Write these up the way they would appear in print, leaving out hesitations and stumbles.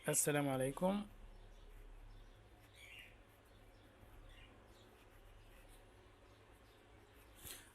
Assalamu alaikum.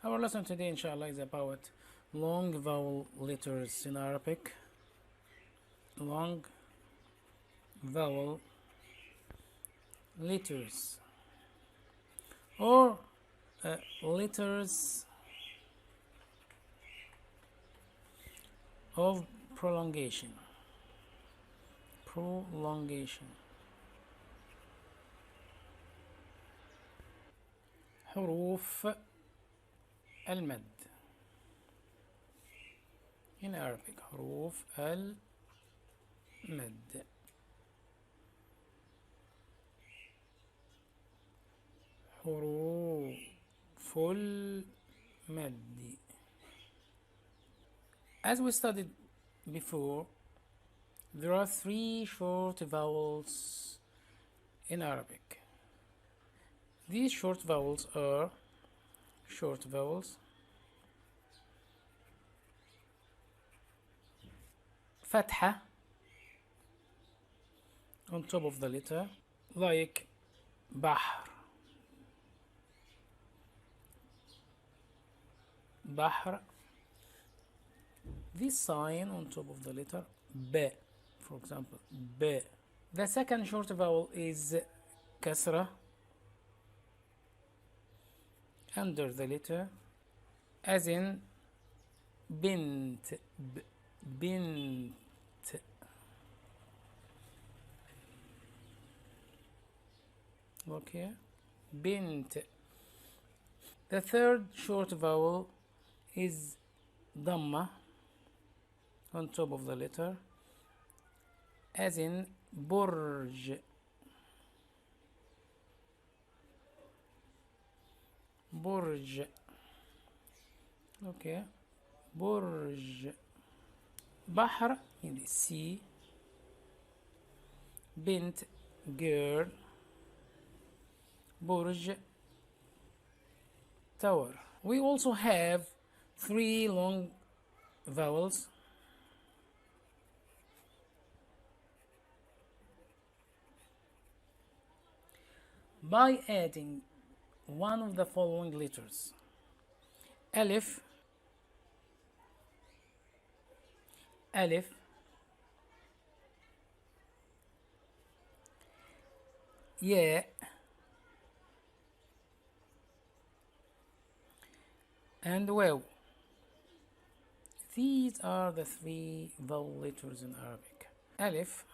Our lesson today, inshallah, is about long vowel letters in Arabic. Long vowel letters or letters of prolongation. حروف المد in Arabic. حروف المد. حروف المد. As we studied before, there are three short vowels in Arabic. These short vowels are fatha on top of the letter, like bahr, this sign on top of the letter b, for example, b. The second short vowel is kasra under the letter, as in bint, bint. Look here, bint. The third short vowel is dhamma on top of the letter, as in burj, burj. Okay, burj. Bahr in the sea, bint, girl, burj, tower. We also have three long vowels. By adding one of the following letters: alif, ya, and waw. These are the three vowel letters in Arabic: alif,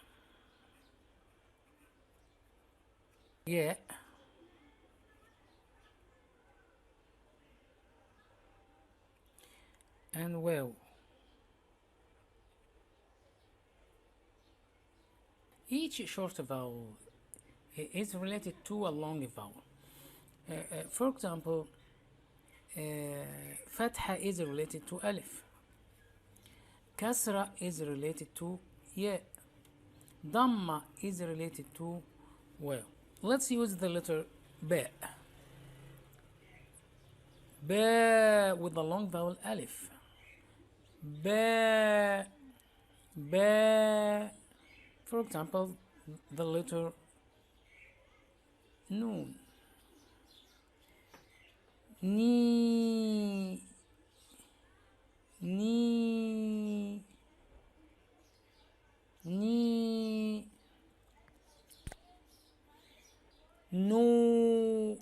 ya, and waw. Each short vowel is related to a long vowel. For example, fatha is related to alif, kasra is related to ya, dhamma is related to waw. Let's use the letter ba. Ba with the long vowel alif. Ba, ba. For example, the letter noon. Ni, ni, ni, no,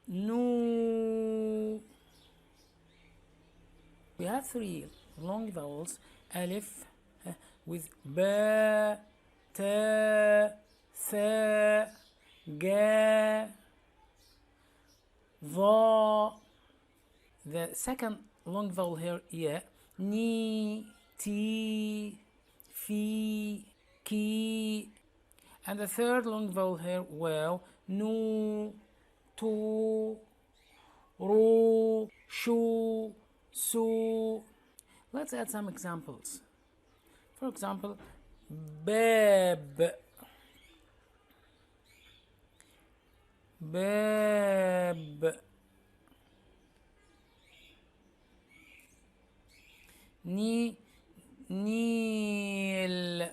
no. We have three long vowels: alif with ba, ta, tha, ga, dha. The second long vowel here, ya, ni, ti, fi, ki. And the third long vowel here, waw, nu, tu, ru, shu, su. Let's add some examples. For example, bab, bab, ni, نيل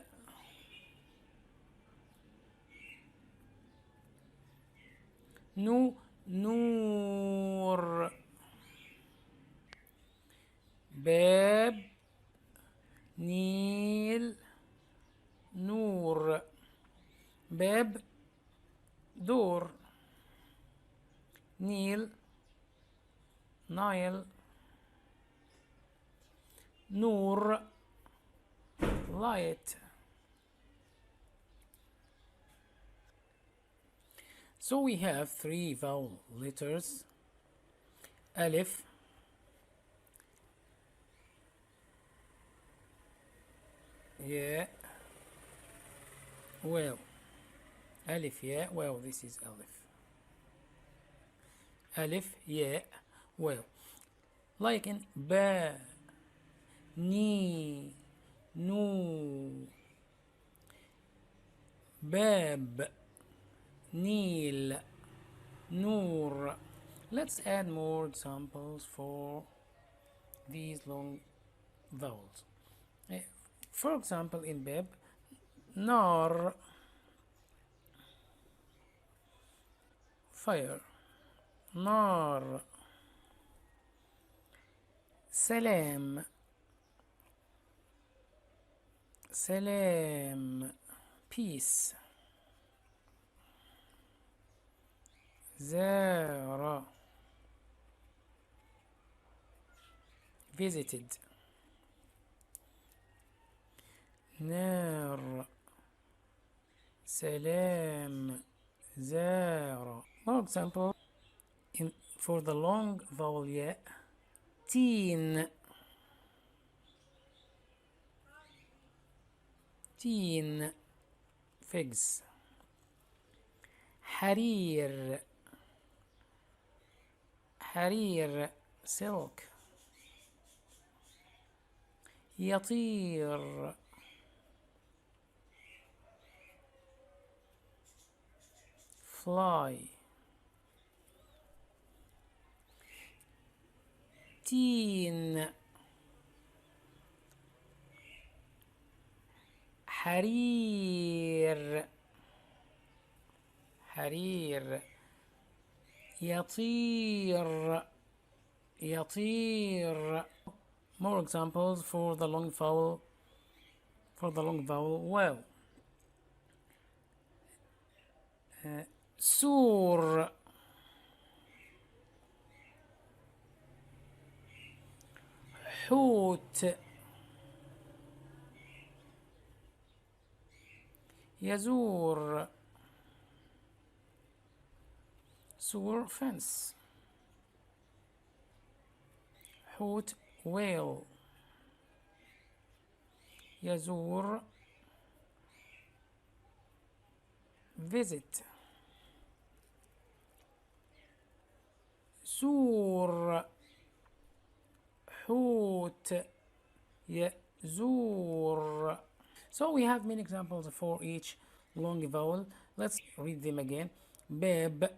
نور باب نيل نور باب دور نيل نايل نور light. So we have three vowel letters: alif, ya, waw. Alif, ya, waw. This is alif. Alif, ya, waw. Like in ba, ni, nu, bab, nil, nur. Let's add more examples for these long vowels. For example, in bab, nar, fire, nar, salam, salam, peace, zara, visited, nar, salam, zara. For example, for the long vowel ya, teen, teen, figs, حرير, حرير, silk, يطير, fly, تين, حرير, حرير, يطير, يطير. More examples for the long vowel, wow. سور, حوت, يزور, سور, fence, حوت, whale, يزور, visit, سور, حوت, يزور. So we have many examples for each long vowel. Let's read them again. باب,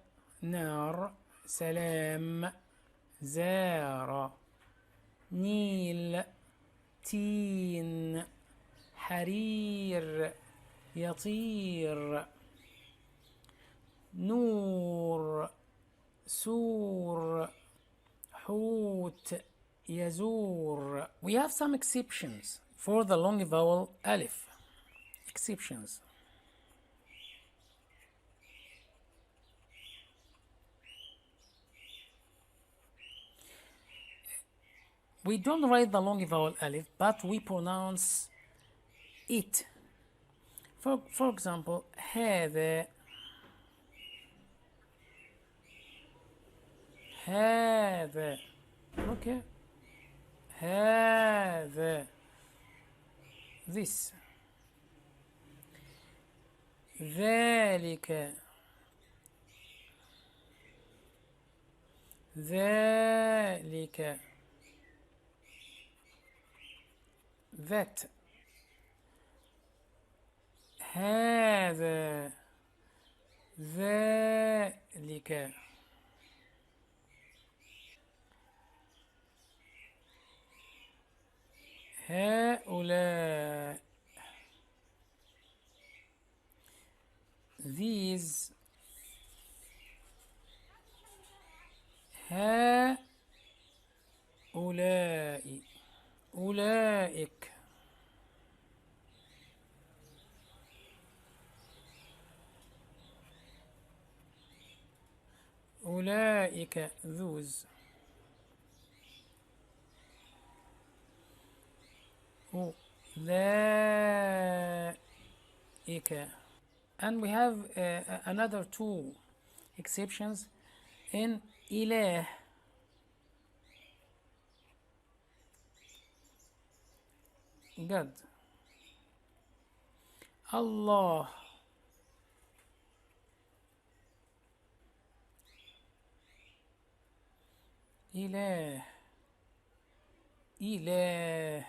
نار, سلام, زار, نيل, تين, حرير, يطير, نور, سور, حوت, يزور. We have some exceptions for the long vowel alif. Exceptions. We don't write the long vowel alif, but we pronounce it. For example, هذا, هذا, okay, هذا, this, ذلك, ذلك, that, هذا, ذلك, هؤلاء. These. هؤلاء. أولئك. أولئك. those. أولئك. And we have another two exceptions in إله. Good. Allah. إله. إله.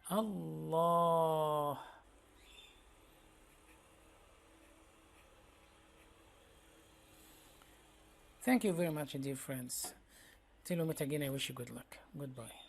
Allah. Thank you very much, dear friends. Till we meet again, I wish you good luck. Goodbye.